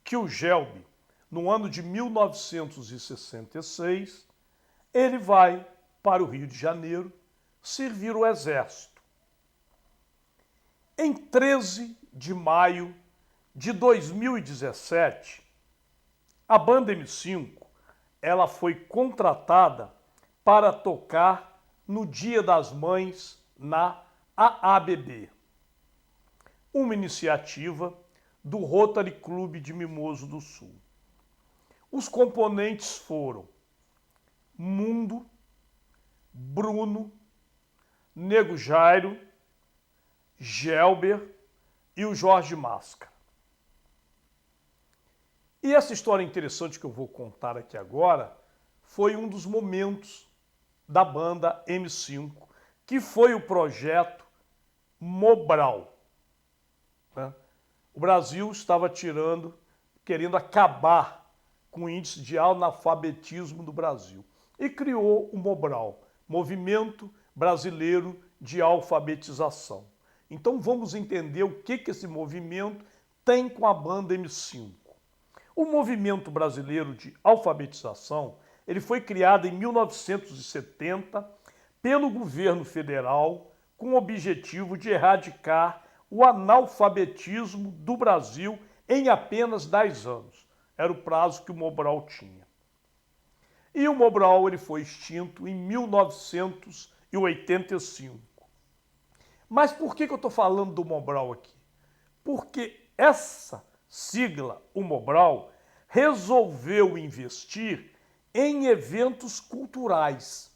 que o Gelbi, no ano de 1966, ele vai para o Rio de Janeiro servir o Exército. Em 13 de maio de 2017, a banda M5 ela foi contratada para tocar no Dia das Mães na AABB, uma iniciativa do Rotary Clube de Mimoso do Sul. Os componentes foram Mundo, Bruno, Nego Jairo, Gelber e o Jorge Máscara. E essa história interessante que eu vou contar aqui agora foi um dos momentos da banda M5, que foi o projeto Mobral, né? O Brasil estava querendo acabar com o índice de analfabetismo do Brasil e criou o Mobral, Movimento Brasileiro de Alfabetização. Então vamos entender o que esse movimento tem com a banda M5. O Movimento Brasileiro de Alfabetização ele foi criado em 1970 pelo governo federal com o objetivo de erradicar o analfabetismo do Brasil em apenas 10 anos. Era o prazo que o Mobral tinha. E o Mobral ele foi extinto em 1985. Mas por que eu estou falando do Mobral aqui? Porque essa sigla, o Mobral, resolveu investir em eventos culturais.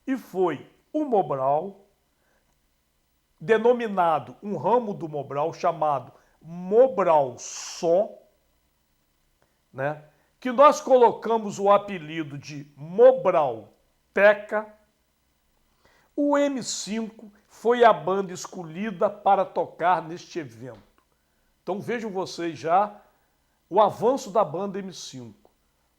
E foi o Mobral, denominado um ramo do Mobral chamado Mobral Som, né? Que nós colocamos o apelido de Mobral Teca. O M5 foi a banda escolhida para tocar neste evento. Então vejam vocês já o avanço da banda M5,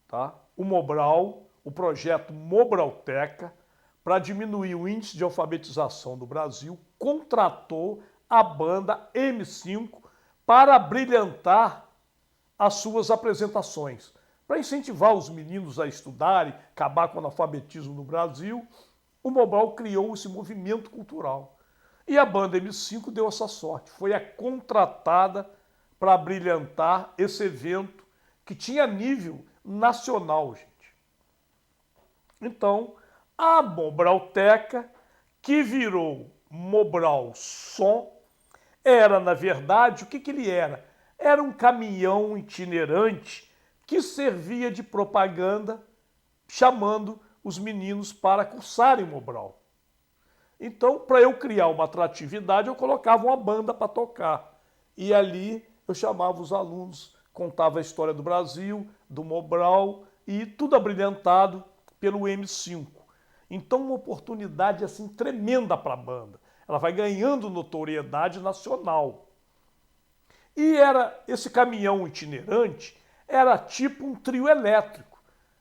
tá? O Mobral, o projeto Mobralteca, para diminuir o índice de alfabetização do Brasil, contratou a banda M5 para brilhantar as suas apresentações, para incentivar os meninos a estudarem, acabar com o analfabetismo no Brasil. O Mobral criou esse movimento cultural. E a banda M5 deu essa sorte, foi a contratada para brilhantar esse evento que tinha nível nacional, gente. Então, a Mobralteca, que virou Mobral Som, era, na verdade, o que ele era? Era um caminhão itinerante que servia de propaganda, chamando os meninos para cursarem Mobral. Então, para eu criar uma atratividade, eu colocava uma banda para tocar. E ali eu chamava os alunos, contava a história do Brasil, do Mobral, e tudo abrilhantado pelo M5. Então, uma oportunidade assim tremenda para a banda. Ela vai ganhando notoriedade nacional. E era esse caminhão itinerante era tipo um trio elétrico.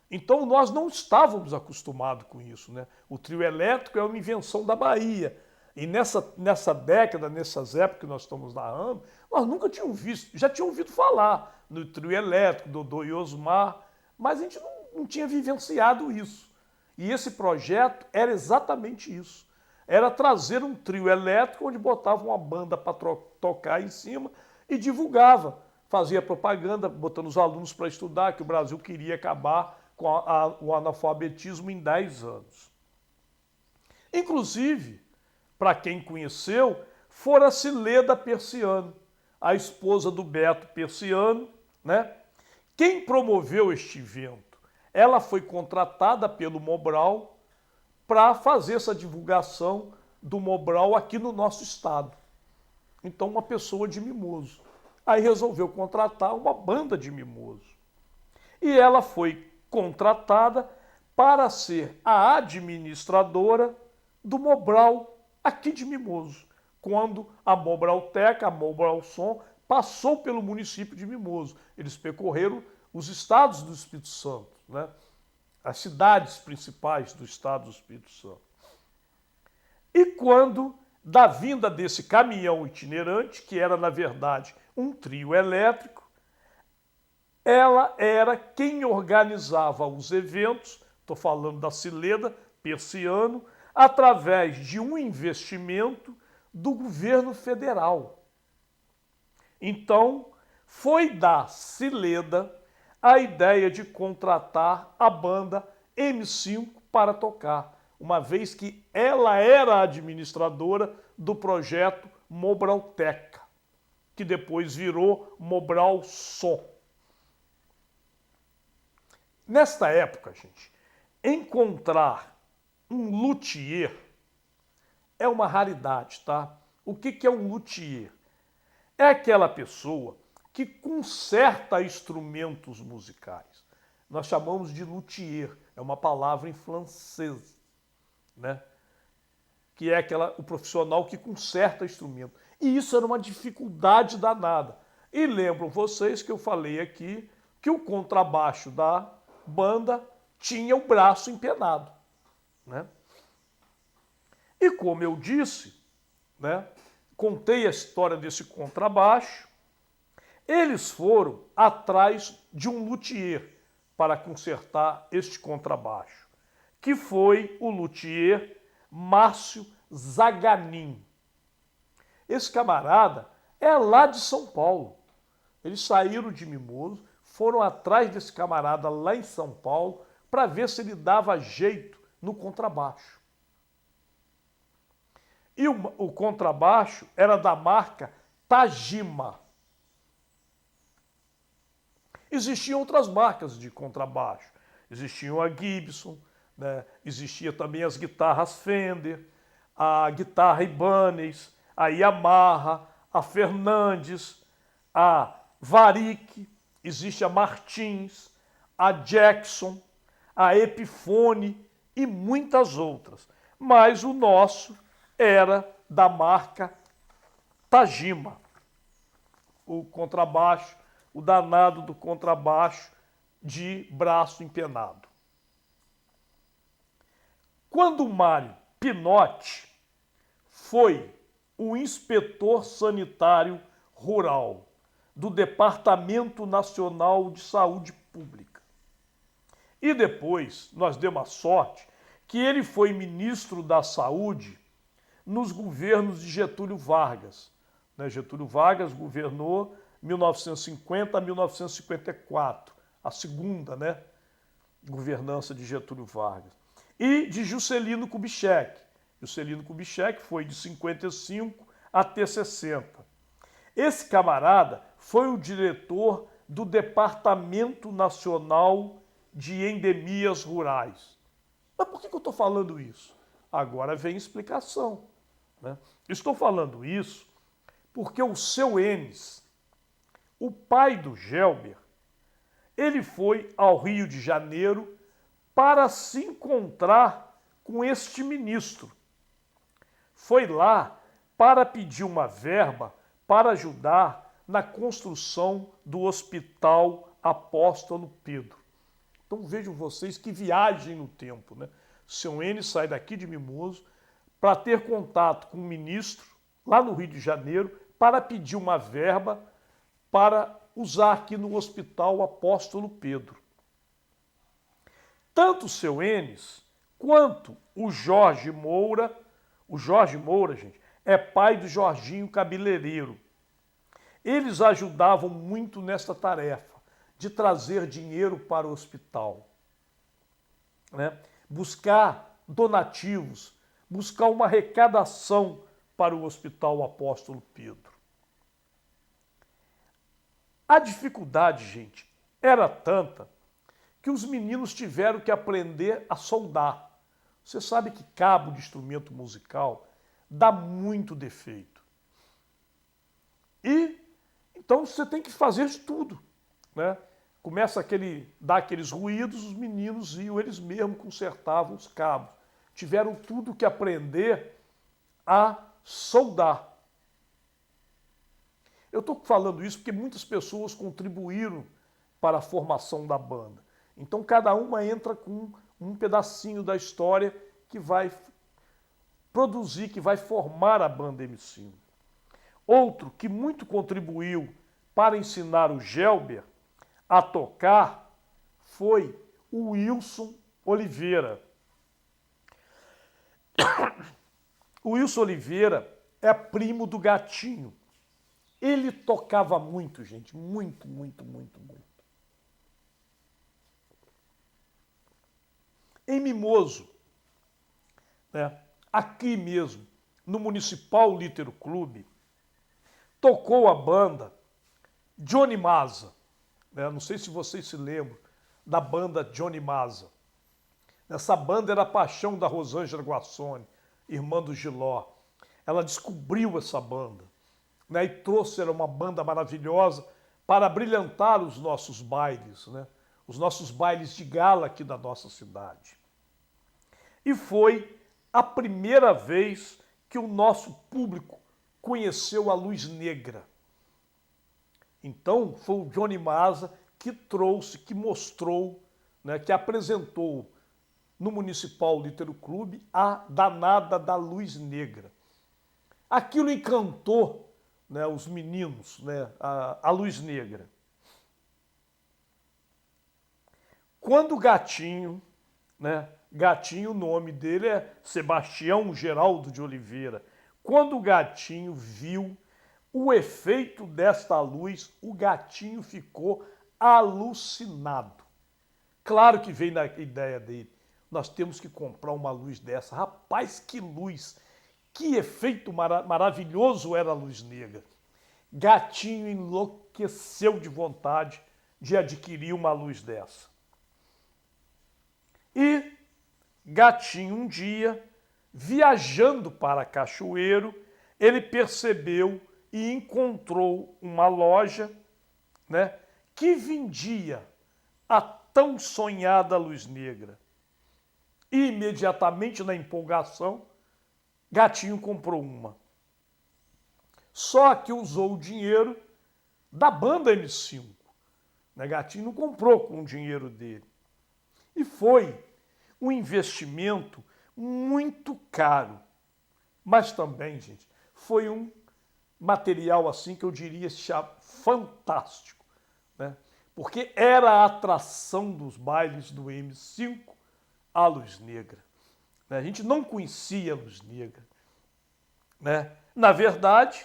Então nós não estávamos acostumados com isso, né? O trio elétrico é uma invenção da Bahia. E nessa década, nessas épocas que nós estamos narrando, nós nunca tínhamos visto, já tínhamos ouvido falar no trio elétrico, Dodô e Osmar, mas a gente não tinha vivenciado isso. E esse projeto era exatamente isso. Era trazer um trio elétrico onde botava uma banda para tocar em cima e divulgava. Fazia propaganda, botando os alunos para estudar, que o Brasil queria acabar com o analfabetismo em 10 anos. Inclusive, para quem conheceu, fora Cileda Persiano, a esposa do Beto Persiano, né? Quem promoveu este evento? Ela foi contratada pelo Mobral para fazer essa divulgação do Mobral aqui no nosso estado. Então, uma pessoa de Mimoso. Aí resolveu contratar uma banda de Mimoso. E ela foi contratada para ser a administradora do Mobral aqui de Mimoso, quando a Mobralteca, a Mobral Som, passou pelo município de Mimoso. Eles percorreram os estados do Espírito Santo, né? As cidades principais do estado do Espírito Santo. E quando, da vinda desse caminhão itinerante, que era, na verdade, um trio elétrico, ela era quem organizava os eventos, estou falando da Cileda Persiano, através de um investimento do governo federal. Então, foi da Cileda a ideia de contratar a banda M5 para tocar, uma vez que ela era a administradora do projeto Mobralteca, que depois virou Mobral Som. Nesta época, gente, encontrar um luthier é uma raridade, tá? O que é um luthier? É aquela pessoa que conserta instrumentos musicais. Nós chamamos de luthier, é uma palavra em francês, né? Que é o profissional que conserta instrumento. E isso era uma dificuldade danada. E lembram vocês que eu falei aqui que o contrabaixo da banda tinha o braço empenado, né? E como eu disse, né, contei a história desse contrabaixo, eles foram atrás de um luthier para consertar este contrabaixo, que foi o luthier Márcio Zaganin. Esse camarada é lá de São Paulo. Eles saíram de Mimoso, foram atrás desse camarada lá em São Paulo para ver se ele dava jeito no contrabaixo. E o contrabaixo era da marca Tajima. Existiam outras marcas de contrabaixo. Existiam a Gibson, né? Existia também as guitarras Fender, a guitarra Ibanez, a Yamaha, a Fernandes, a Varick, existe a Martins, a Jackson, a Epiphone e muitas outras. Mas o nosso era da marca Tajima. O contrabaixo, o danado do contrabaixo de braço empenado. Quando o Mário Pinotti foi o inspetor sanitário rural do Departamento Nacional de Saúde Pública, e depois nós demos a sorte que ele foi ministro da Saúde nos governos de Getúlio Vargas. Getúlio Vargas governou 1950 a 1954, a segunda, governança de Getúlio Vargas. E de Juscelino Kubitschek. Juscelino Kubitschek foi de 55 até 60. Esse camarada foi o diretor do Departamento Nacional de Endemias Rurais. Mas por que eu estou falando isso? Agora vem a explicação. Estou falando isso porque o seu Enes, o pai do Gelber, ele foi ao Rio de Janeiro para se encontrar com este ministro. Foi lá para pedir uma verba para ajudar na construção do Hospital Apóstolo Pedro. Então vejam vocês que viagem no tempo, né? Seu Enes sai daqui de Mimoso para ter contato com o ministro lá no Rio de Janeiro para pedir uma verba para usar aqui no Hospital Apóstolo Pedro. Tanto o seu Enes quanto o Jorge Moura, gente, é pai do Jorginho Cabeleireiro. Eles ajudavam muito nesta tarefa de trazer dinheiro para o hospital, né? Buscar donativos, buscar uma arrecadação para o Hospital Apóstolo Pedro. A dificuldade, gente, era tanta que os meninos tiveram que aprender a soldar. Você sabe que cabo de instrumento musical dá muito defeito. E então você tem que fazer de tudo, né? Começa dar aqueles ruídos, os meninos iam, eles mesmos consertavam os cabos. Tiveram tudo que aprender a soldar. Eu estou falando isso porque muitas pessoas contribuíram para a formação da banda. Então cada uma entra com um pedacinho da história que vai produzir, que vai formar a banda M5. Outro que muito contribuiu para ensinar o Gelber a tocar foi o Wilson Oliveira. O Wilson Oliveira é primo do Gatinho. Ele tocava muito, gente, muito, muito, muito, muito. Em Mimoso, né, aqui mesmo, no Municipal Lítero Clube, tocou a banda Johnny Maza. Né? Não sei se vocês se lembram da banda Johnny Maza. Essa banda era a paixão da Rosângela Guassoni, irmã do Giló. Ela descobriu essa banda, né, e trouxe uma banda maravilhosa para brilhantar os nossos bailes, né, os nossos bailes de gala aqui da nossa cidade. E foi a primeira vez que o nosso público conheceu a Luz Negra. Então, foi o Johnny Maza que trouxe, que mostrou, né, que apresentou no Municipal Lítero Clube a danada da Luz Negra. Aquilo encantou, né, os meninos, né, a Luz Negra. Quando o Gatinho, né, Gatinho, o nome dele é Sebastião Geraldo de Oliveira. Quando o Gatinho viu o efeito desta luz, o Gatinho ficou alucinado. Claro que veio na ideia dele, nós temos que comprar uma luz dessa. Rapaz, que luz! Que efeito maravilhoso era a Luz Negra. Gatinho enlouqueceu de vontade de adquirir uma luz dessa. E Gatinho, um dia, viajando para Cachoeiro, ele percebeu e encontrou uma loja, né, que vendia a tão sonhada Luz Negra. E imediatamente, na empolgação, Gatinho comprou uma. Só que usou o dinheiro da banda M5. Né? Gatinho não comprou com o dinheiro dele. E foi um investimento muito caro. Mas também, gente, foi um material assim que eu diria fantástico. Né? Porque era a atração dos bailes do M5 a Luz Negra. A gente não conhecia a Luz Negra. Né? Na verdade,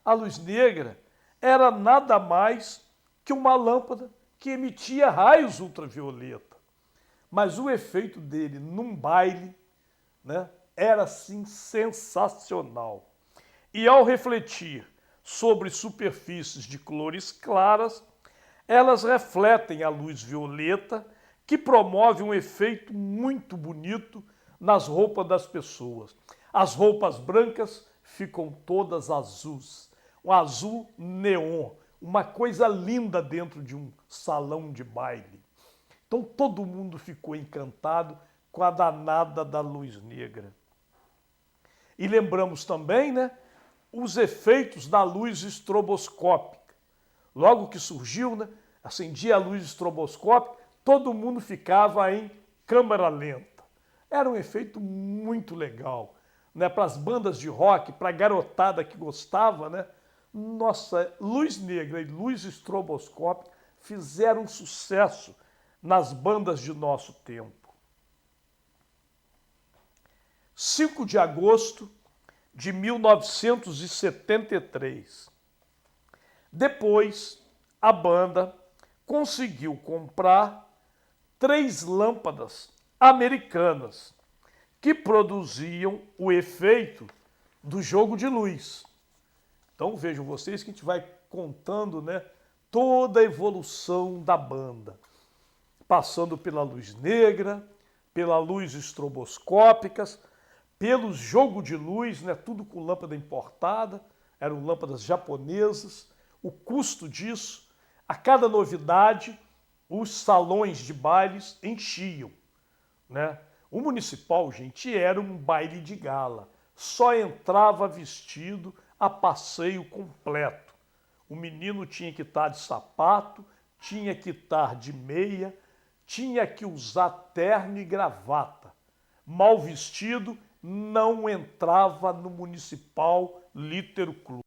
a Luz Negra era nada mais que uma lâmpada que emitia raios ultravioleta. Mas o efeito dele num baile, né, era assim sensacional. E ao refletir sobre superfícies de cores claras, elas refletem a luz violeta, que promove um efeito muito bonito nas roupas das pessoas. As roupas brancas ficam todas azuis, um azul neon, uma coisa linda dentro de um salão de baile. Então todo mundo ficou encantado com a danada da Luz Negra. E lembramos também, né, os efeitos da luz estroboscópica. Logo que surgiu, né, acendia a luz estroboscópica, todo mundo ficava em câmera lenta. Era um efeito muito legal, né, para as bandas de rock, para a garotada que gostava, né? Nossa, Luz Negra e luz estroboscópica fizeram sucesso nas bandas de nosso tempo. 5 de agosto de 1973. Depois, a banda conseguiu comprar 3 lâmpadas americanas que produziam o efeito do jogo de luz. Então vejam vocês que a gente vai contando, né, toda a evolução da banda, passando pela luz negra, pela luz estroboscópicas, pelo jogo de luz, né, tudo com lâmpada importada, eram lâmpadas japonesas. O custo disso, a cada novidade, os salões de bailes enchiam, né? O municipal, gente, era um baile de gala. Só entrava vestido a passeio completo. O menino tinha que estar de sapato, tinha que estar de meia, tinha que usar terno e gravata. Mal vestido, não entrava no Municipal Lítero Clube.